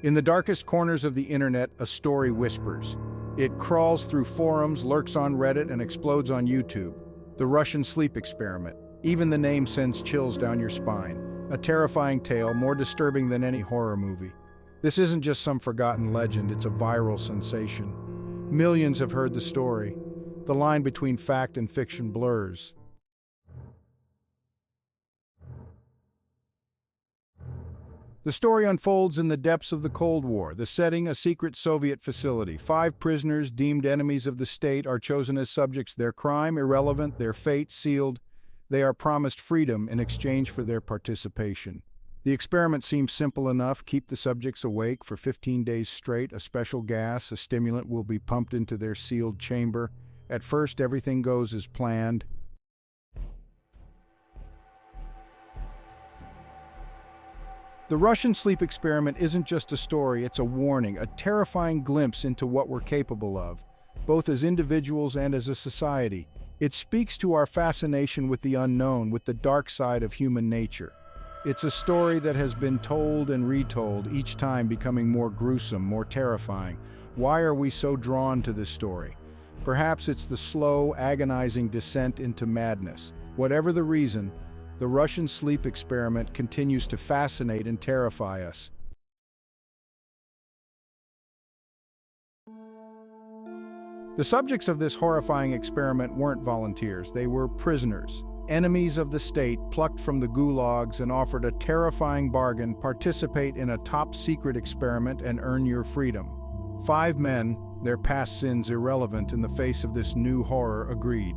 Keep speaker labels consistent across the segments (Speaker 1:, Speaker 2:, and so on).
Speaker 1: In the darkest corners of the internet, a story whispers. It crawls through forums, lurks on Reddit, and explodes on YouTube. The Russian sleep experiment. Even the name sends chills down your spine. A terrifying tale, more disturbing than any horror movie. This isn't just some forgotten legend, it's a viral sensation. Millions have heard the story. The line between fact and fiction blurs. The story unfolds in the depths of the Cold War. The setting, a secret Soviet facility. 5 prisoners, deemed enemies of the state, are chosen as subjects. Their crime irrelevant, their fate sealed. They are promised freedom in exchange for their participation. The experiment seems simple enough. Keep the subjects awake for 15 days straight. A special gas, a stimulant, will be pumped into their sealed chamber. At first, everything goes as planned. The Russian sleep experiment isn't just a story, it's a warning, a terrifying glimpse into what we're capable of, both as individuals and as a society. It speaks to our fascination with the unknown, with the dark side of human nature. It's a story that has been told and retold, each time becoming more gruesome, more terrifying. Why are we so drawn to this story? Perhaps it's the slow, agonizing descent into madness. Whatever the reason, the Russian sleep experiment continues to fascinate and terrify us. The subjects of this horrifying experiment weren't volunteers, they were prisoners, enemies of the state plucked from the gulags and offered a terrifying bargain: participate in a top-secret experiment and earn your freedom. 5 men, their past sins irrelevant in the face of this new horror, agreed.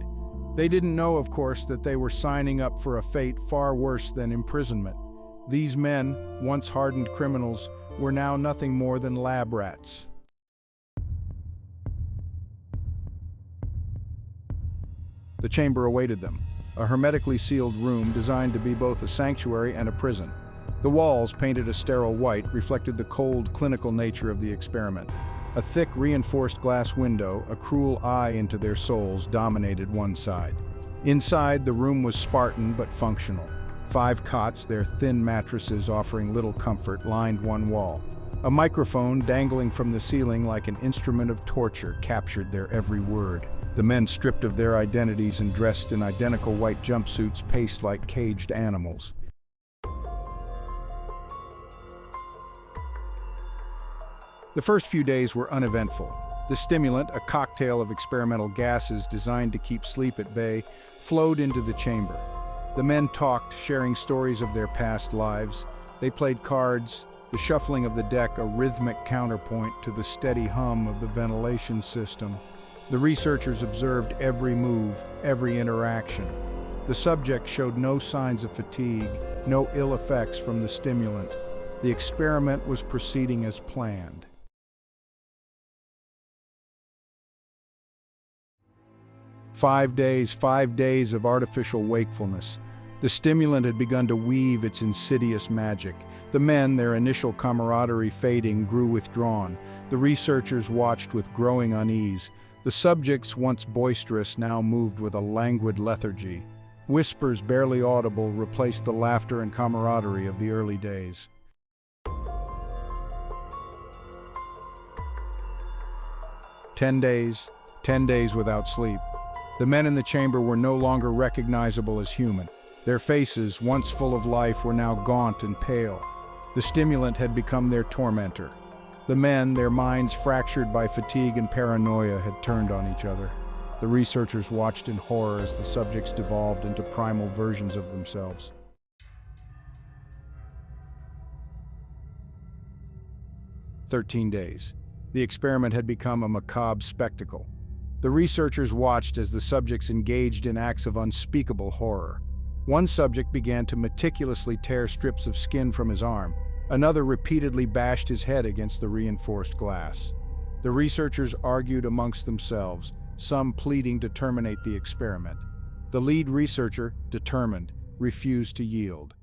Speaker 1: They didn't know, of course, that they were signing up for a fate far worse than imprisonment. These men, once hardened criminals, were now nothing more than lab rats. The chamber awaited them, a hermetically sealed room designed to be both a sanctuary and a prison. The walls, painted a sterile white, reflected the cold, clinical nature of the experiment. A thick, reinforced glass window, a cruel eye into their souls, dominated one side. Inside, the room was Spartan but functional. 5 cots, their thin mattresses offering little comfort, lined one wall. A microphone, dangling from the ceiling like an instrument of torture, captured their every word. The men, stripped of their identities and dressed in identical white jumpsuits, paced like caged animals. The first few days were uneventful. The stimulant, a cocktail of experimental gases designed to keep sleep at bay, flowed into the chamber. The men talked, sharing stories of their past lives. They played cards, the shuffling of the deck a rhythmic counterpoint to the steady hum of the ventilation system. The researchers observed every move, every interaction. The subject showed no signs of fatigue, no ill effects from the stimulant. The experiment was proceeding as planned. Five days of artificial wakefulness. The stimulant had begun to weave its insidious magic. The men, their initial camaraderie fading, grew withdrawn. The researchers watched with growing unease. The subjects, once boisterous, now moved with a languid lethargy. Whispers, barely audible, replaced the laughter and camaraderie of the early days. Ten days without sleep. The men in the chamber were no longer recognizable as human. Their faces, once full of life, were now gaunt and pale. The stimulant had become their tormentor. The men, their minds fractured by fatigue and paranoia, had turned on each other. The researchers watched in horror as the subjects devolved into primal versions of themselves. 13 days. The experiment had become a macabre spectacle. The researchers watched as the subjects engaged in acts of unspeakable horror. One subject began to meticulously tear strips of skin from his arm. Another repeatedly bashed his head against the reinforced glass. The researchers argued amongst themselves, some pleading to terminate the experiment. The lead researcher, determined, refused to yield.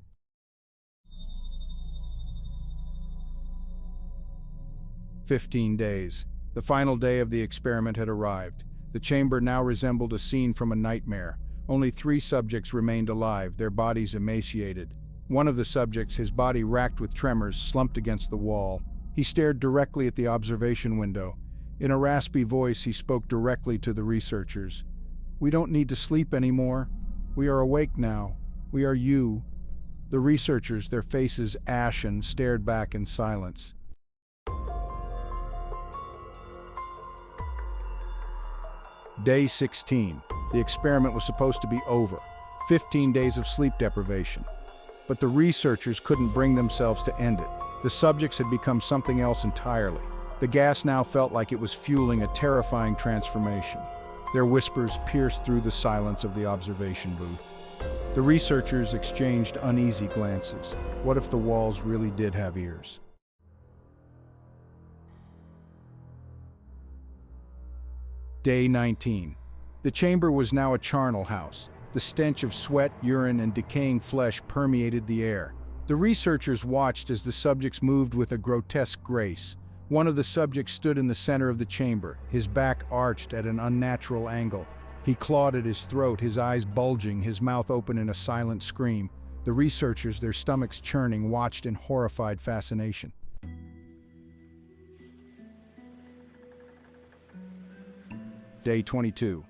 Speaker 1: 15 days. The final day of the experiment had arrived. The chamber now resembled a scene from a nightmare. Only 3 subjects remained alive, their bodies emaciated. One of the subjects, his body racked with tremors, slumped against the wall. He stared directly at the observation window. In a raspy voice, he spoke directly to the researchers. "We don't need to sleep anymore. We are awake now. We are you." The researchers, their faces ashen, stared back in silence. Day 16. The experiment was supposed to be over. 15 days of sleep deprivation. But the researchers couldn't bring themselves to end it. The subjects had become something else entirely. The gas now felt like it was fueling a terrifying transformation. Their whispers pierced through the silence of the observation booth. The researchers exchanged uneasy glances. What if the walls really did have ears? Day 19. The chamber was now a charnel house. The stench of sweat, urine, and decaying flesh permeated the air. The researchers watched as the subjects moved with a grotesque grace. One of the subjects stood in the center of the chamber, his back arched at an unnatural angle. He clawed at his throat, his eyes bulging, his mouth open in a silent scream. The researchers, their stomachs churning, watched in horrified fascination. Day 22.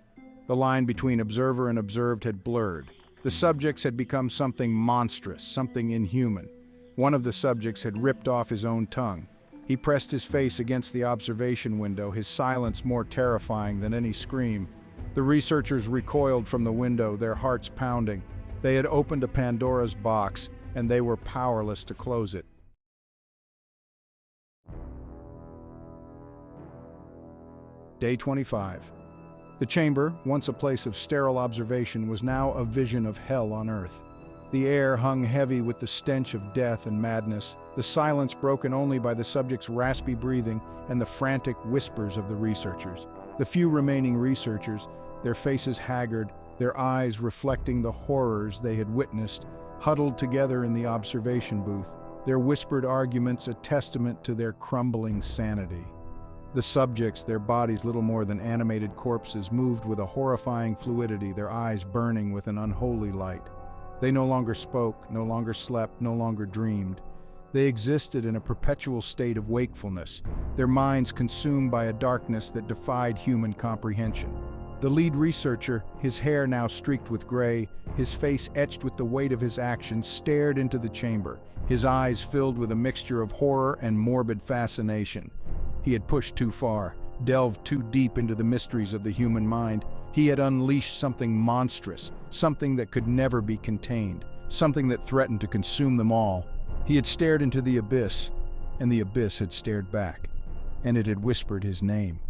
Speaker 1: The line between observer and observed had blurred. The subjects had become something monstrous, something inhuman. One of the subjects had ripped off his own tongue. He pressed his face against the observation window, his silence more terrifying than any scream. The researchers recoiled from the window, their hearts pounding. They had opened a Pandora's box, and they were powerless to close it. Day 25. The chamber, once a place of sterile observation, was now a vision of hell on earth. The air hung heavy with the stench of death and madness, the silence broken only by the subject's raspy breathing and the frantic whispers of the researchers. The few remaining researchers, their faces haggard, their eyes reflecting the horrors they had witnessed, huddled together in the observation booth, their whispered arguments a testament to their crumbling sanity. The subjects, their bodies little more than animated corpses, moved with a horrifying fluidity, their eyes burning with an unholy light. They no longer spoke, no longer slept, no longer dreamed. They existed in a perpetual state of wakefulness, their minds consumed by a darkness that defied human comprehension. The lead researcher, his hair now streaked with gray, his face etched with the weight of his actions, stared into the chamber, his eyes filled with a mixture of horror and morbid fascination. He had pushed too far, delved too deep into the mysteries of the human mind. He had unleashed something monstrous, something that could never be contained, something that threatened to consume them all. He had stared into the abyss, and the abyss had stared back, and it had whispered his name.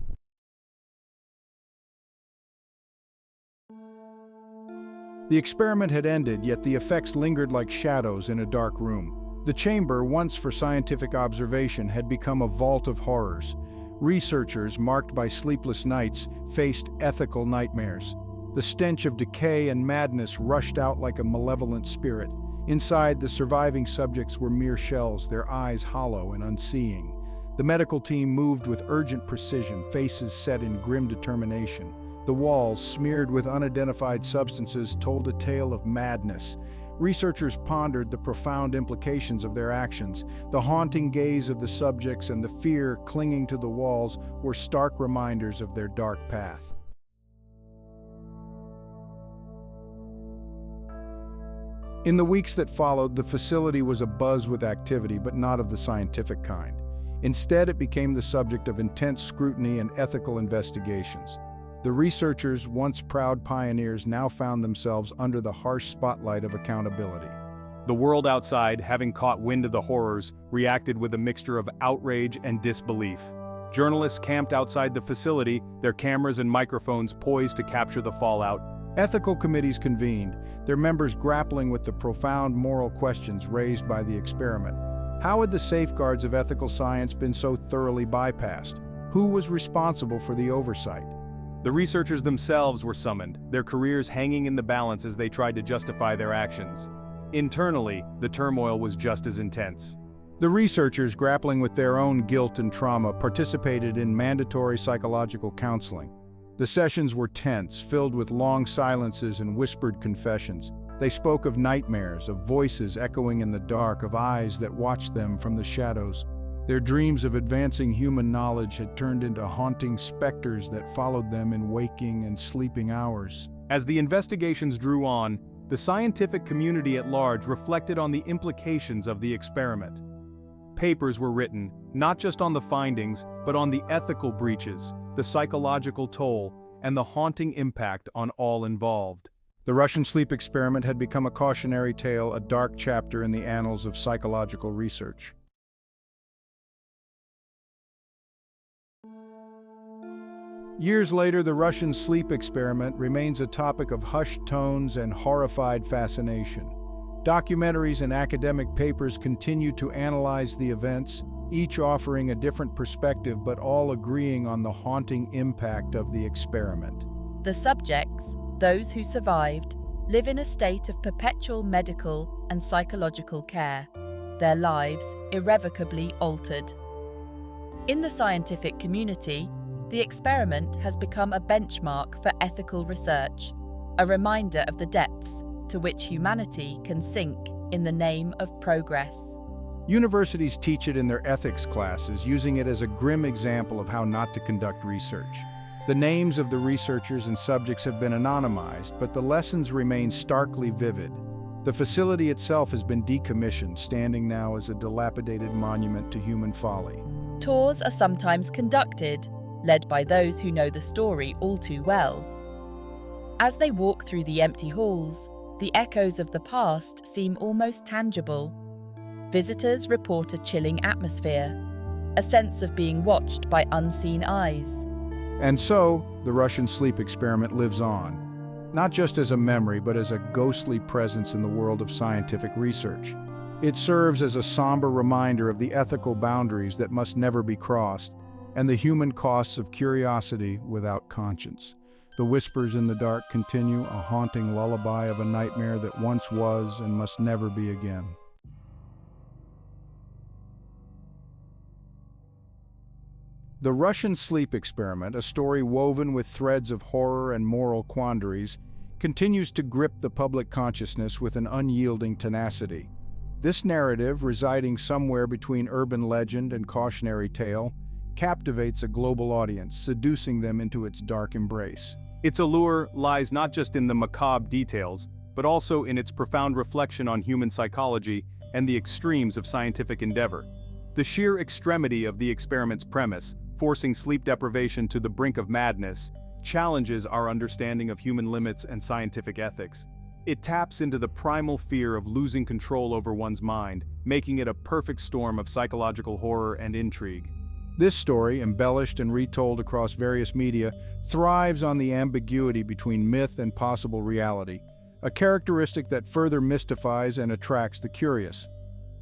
Speaker 1: The experiment had ended, yet the effects lingered like shadows in a dark room. The chamber, once for scientific observation, had become a vault of horrors. Researchers, marked by sleepless nights, faced ethical nightmares. The stench of decay and madness rushed out like a malevolent spirit. Inside, the surviving subjects were mere shells, their eyes hollow and unseeing. The medical team moved with urgent precision, faces set in grim determination. The walls, smeared with unidentified substances, told a tale of madness. Researchers pondered the profound implications of their actions. The haunting gaze of the subjects and the fear clinging to the walls were stark reminders of their dark path. In the weeks that followed, the facility was abuzz with activity, but not of the scientific kind. Instead, it became the subject of intense scrutiny and ethical investigations. The researchers, once proud pioneers, now found themselves under the harsh spotlight of accountability.
Speaker 2: The world outside, having caught wind of the horrors, reacted with a mixture of outrage and disbelief. Journalists camped outside the facility, their cameras and microphones poised to capture the fallout.
Speaker 1: Ethical committees convened, their members grappling with the profound moral questions raised by the experiment. How had the safeguards of ethical science been so thoroughly bypassed? Who was responsible for the oversight?
Speaker 2: The researchers themselves were summoned, their careers hanging in the balance as they tried to justify their actions. Internally, the turmoil was just as intense.
Speaker 1: The researchers, grappling with their own guilt and trauma, participated in mandatory psychological counseling. The sessions were tense, filled with long silences and whispered confessions. They spoke of nightmares, of voices echoing in the dark, of eyes that watched them from the shadows. Their dreams of advancing human knowledge had turned into haunting specters that followed them in waking and sleeping hours.
Speaker 2: As the investigations drew on, the scientific community at large reflected on the implications of the experiment. Papers were written, not just on the findings, but on the ethical breaches, the psychological toll, and the haunting impact on all involved.
Speaker 1: The Russian sleep experiment had become a cautionary tale, a dark chapter in the annals of psychological research. Years later, the Russian sleep experiment remains a topic of hushed tones and horrified fascination. Documentaries and academic papers continue to analyze the events, each offering a different perspective but all agreeing on the haunting impact of the experiment.
Speaker 3: The subjects, those who survived, live in a state of perpetual medical and psychological care, their lives irrevocably altered. In the scientific community, the experiment has become a benchmark for ethical research, a reminder of the depths to which humanity can sink in the name of progress.
Speaker 1: Universities teach it in their ethics classes, using it as a grim example of how not to conduct research. The names of the researchers and subjects have been anonymized, but the lessons remain starkly vivid. The facility itself has been decommissioned, standing now as a dilapidated monument to human folly.
Speaker 3: Tours are sometimes conducted, led by those who know the story all too well. As they walk through the empty halls, the echoes of the past seem almost tangible. Visitors report a chilling atmosphere, a sense of being watched by unseen eyes.
Speaker 1: And so, the Russian sleep experiment lives on, not just as a memory, but as a ghostly presence in the world of scientific research. It serves as a somber reminder of the ethical boundaries that must never be crossed, and the human costs of curiosity without conscience. The whispers in the dark continue, a haunting lullaby of a nightmare that once was and must never be again. The Russian sleep experiment, a story woven with threads of horror and moral quandaries, continues to grip the public consciousness with an unyielding tenacity. This narrative, residing somewhere between urban legend and cautionary tale, captivates a global audience, seducing them into its dark embrace.
Speaker 2: Its allure lies not just in the macabre details, but also in its profound reflection on human psychology and the extremes of scientific endeavor. The sheer extremity of the experiment's premise, forcing sleep deprivation to the brink of madness, challenges our understanding of human limits and scientific ethics. It taps into the primal fear of losing control over one's mind, making it a perfect storm of psychological horror and intrigue.
Speaker 1: This story, embellished and retold across various media, thrives on the ambiguity between myth and possible reality, a characteristic that further mystifies and attracts the curious.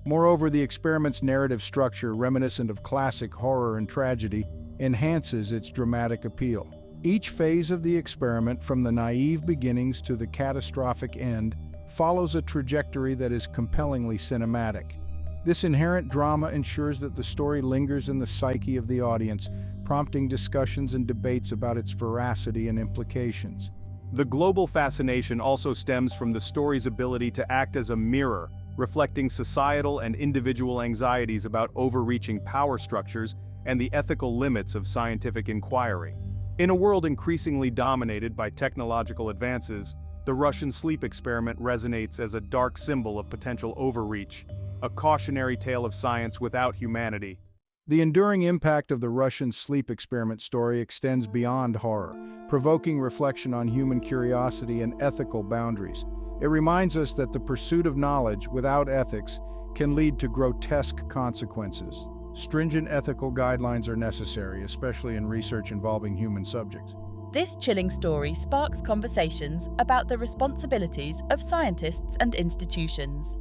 Speaker 1: Moreover, the experiment's narrative structure, reminiscent of classic horror and tragedy, enhances its dramatic appeal. Each phase of the experiment, from the naive beginnings to the catastrophic end, follows a trajectory that is compellingly cinematic. This inherent drama ensures that the story lingers in the psyche of the audience, prompting discussions and debates about its veracity and implications.
Speaker 2: The global fascination also stems from the story's ability to act as a mirror, reflecting societal and individual anxieties about overreaching power structures and the ethical limits of scientific inquiry. In a world increasingly dominated by technological advances, the Russian sleep experiment resonates as a dark symbol of potential overreach, a cautionary tale of science without humanity.
Speaker 1: The enduring impact of the Russian sleep experiment story extends beyond horror, provoking reflection on human curiosity and ethical boundaries. It reminds us that the pursuit of knowledge without ethics can lead to grotesque consequences. Stringent ethical guidelines are necessary, especially in research involving human subjects.
Speaker 3: This chilling story sparks conversations about the responsibilities of scientists and institutions.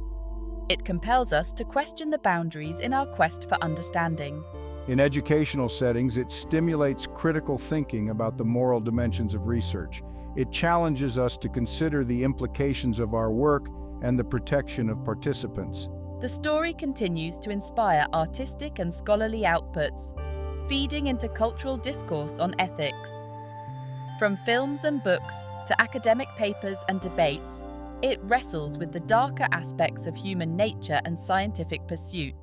Speaker 3: It compels us to question the boundaries in our quest for understanding.
Speaker 1: In educational settings, it stimulates critical thinking about the moral dimensions of research. It challenges us to consider the implications of our work and the protection of participants.
Speaker 3: The story continues to inspire artistic and scholarly outputs, feeding into cultural discourse on ethics. From films and books to academic papers and debates, it wrestles with the darker aspects of human nature and scientific pursuit.